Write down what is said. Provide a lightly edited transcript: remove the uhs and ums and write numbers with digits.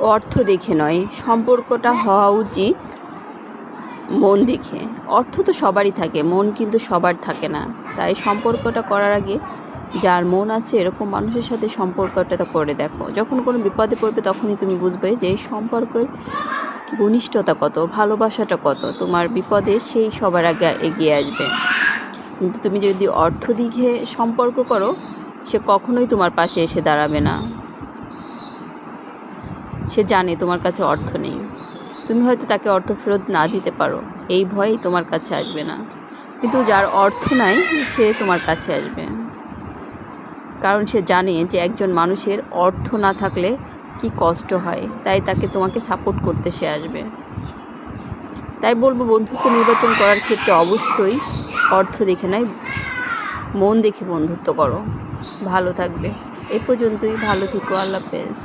অর্থ দেখে নয়, সম্পর্কটা হওয়া উচিত মন দেখে। অর্থ তো সবারই থাকে, মন কিন্তু সবার থাকে না। তাই সম্পর্কটা করার আগে যার মন আছে এরকম মানুষের সাথে সম্পর্কটা করে দেখো। যখন কোনো বিপদে পড়বে তখনই তুমি বুঝবে যে এই সম্পর্কের ঘনিষ্ঠতা কত, ভালোবাসাটা কত। তোমার বিপদে সেই সবার আগে এগিয়ে আসবে। কিন্তু তুমি যদি অর্থ দিকে সম্পর্ক করো, সে কখনোই তোমার পাশে এসে দাঁড়াবে না। সে জানে তোমার কাছে অর্থ নেই, তুমি হয়তো তাকে অর্থ ফেরত না দিতে পারো, এই ভয়েই তোমার কাছে আসবে না। কিন্তু যার অর্থ নাই সে তোমার কাছে আসবে, কারণ সে জানে যে একজন মানুষের অর্থ না থাকলে কি কষ্ট হয়, তাই তাকে তোমাকে সাপোর্ট করতে সে আসবে। তাই বলবো, বন্ধুত্ব নির্বাচন করার ক্ষেত্রে অবশ্যই অর্থ দেখে নয়, মন দেখে বন্ধুত্ব করো। ভালো থাকবে। এ পর্যন্তই, ভালো থেকো। আল্লাহ হাফেজ।